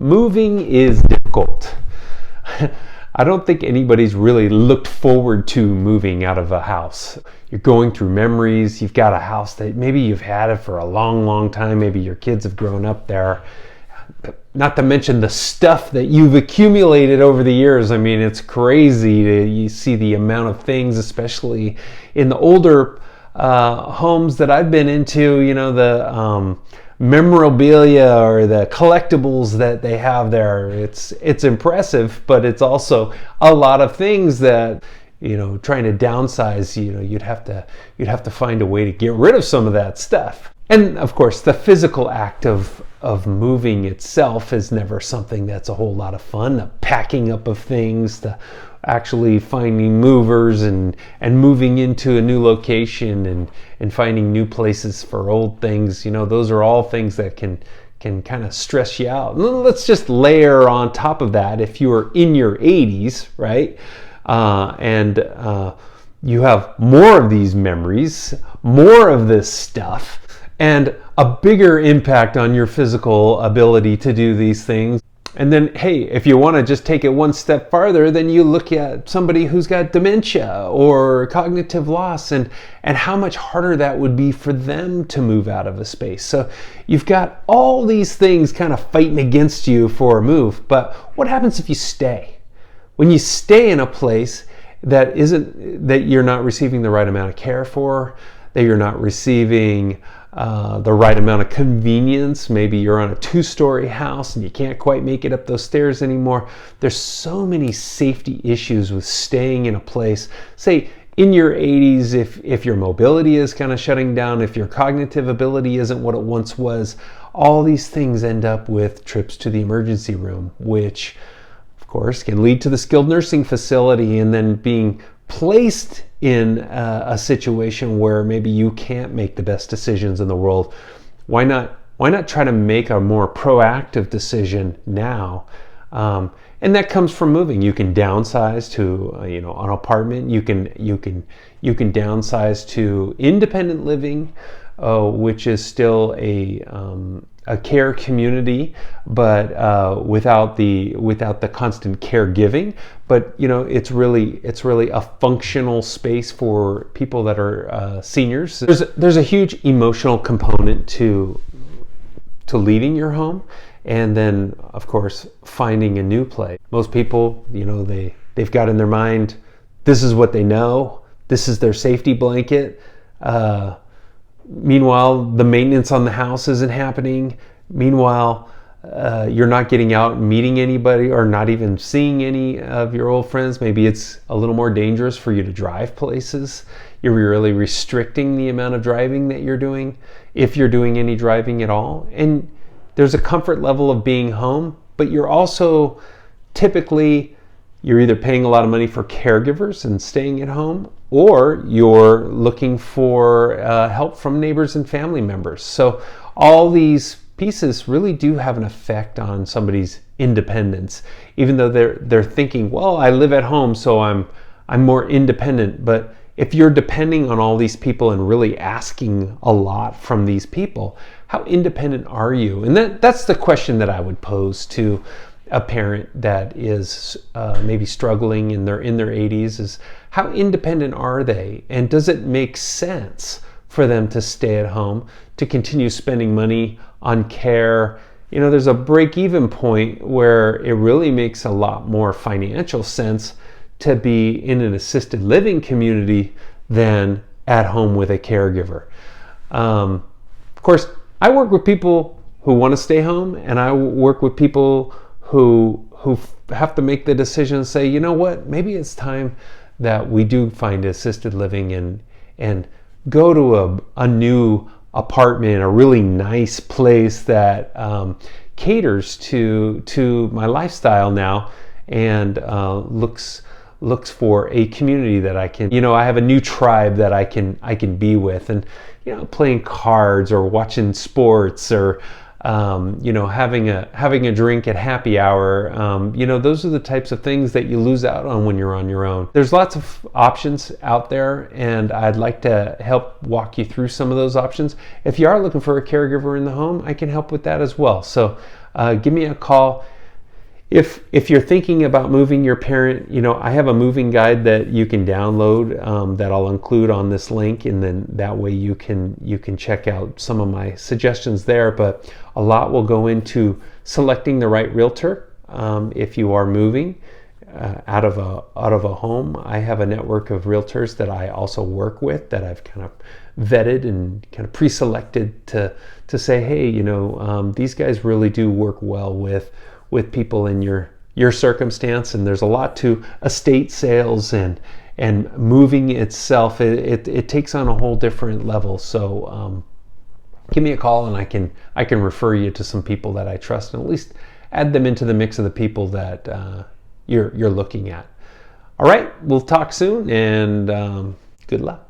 moving is difficult. I don't think anybody's really looked forward to moving out of a house. You're going through memories. You've got a house that maybe you've had it for a long, long time. Maybe your kids have grown up there. Not to mention the stuff that you've accumulated over the years. I mean, it's crazy. You see the amount of things, especially in the older homes that I've been into, the memorabilia or the collectibles that they have there. It's impressive, but it's also a lot of things that, trying to downsize, you'd have to find a way to get rid of some of that stuff. And of course, the physical act of moving itself is never something that's a whole lot of fun. The packing up of things, the actually finding movers and moving into a new location and finding new places for old things, those are all things that can kind of stress you out. Let's just layer on top of that, if you are in your 80s, right? And you have more of these memories, more of this stuff, and a bigger impact on your physical ability to do these things. And then, hey, if you want to just take it one step farther, then you look at somebody who's got dementia or cognitive loss and how much harder that would be for them to move out of a space. So you've got all these things kind of fighting against you for a move. But what happens if you stay? When you stay in a place that you're not receiving the right amount of care for, that you're not receiving the right amount of convenience. Maybe you're on a 2-story house and you can't quite make it up those stairs anymore. There's so many safety issues with staying in a place. Say in your 80s, if your mobility is kind of shutting down, if your cognitive ability isn't what it once was, all these things end up with trips to the emergency room, which of course can lead to the skilled nursing facility and then being placed in a situation where maybe you can't make the best decisions in the world. Why not try to make a more proactive decision now? And that comes from moving. You can downsize to an apartment. You can downsize to independent living, which is still a care community, but without the constant caregiving. But it's really a functional space for people that are seniors. There's a huge emotional component to leaving your home, and then of course finding a new place. Most people, they've got in their mind, this is what they know, this is their safety blanket. Meanwhile, the maintenance on the house isn't happening. Meanwhile, you're not getting out and meeting anybody or not even seeing any of your old friends. Maybe it's a little more dangerous for you to drive places. You're really restricting the amount of driving that you're doing, if you're doing any driving at all. And there's a comfort level of being home, but you're also you're either paying a lot of money for caregivers and staying at home, or you're looking for help from neighbors and family members. So all these pieces really do have an effect on somebody's independence, even though they're thinking, well, I live at home, so I'm more independent. But if you're depending on all these people and really asking a lot from these people, how independent are you? And that's the question that I would pose to a parent that is maybe struggling and they're in their 80s, is how independent are they? And does it make sense for them to stay at home, to continue spending money on care? There's a break-even point where it really makes a lot more financial sense to be in an assisted living community than at home with a caregiver. Of course, I work with people who want to stay home, and I work with people who have to make the decision and say, you know what, maybe it's time that we do find assisted living and go to a new apartment, a really nice place that caters to my lifestyle now, and looks for a community that I can, I have a new tribe that I can be with, and playing cards or watching sports or having a drink at happy hour. Those are the types of things that you lose out on when you're on your own. There's lots of options out there, and I'd like to help walk you through some of those options. If you are looking for a caregiver in the home, I can help with that as well. So give me a call. If you're thinking about moving your parent, I have a moving guide that you can download that I'll include on this link, and then that way you can check out some of my suggestions there. But a lot will go into selecting the right realtor if you are moving out of a home. I have a network of realtors that I also work with that I've kind of vetted and kind of pre-selected to say, hey, these guys really do work well with people in your circumstance. And there's a lot to estate sales and moving itself. It takes on a whole different level. So give me a call, and I can refer you to some people that I trust, and at least add them into the mix of the people that you're looking at. All right, we'll talk soon, and good luck.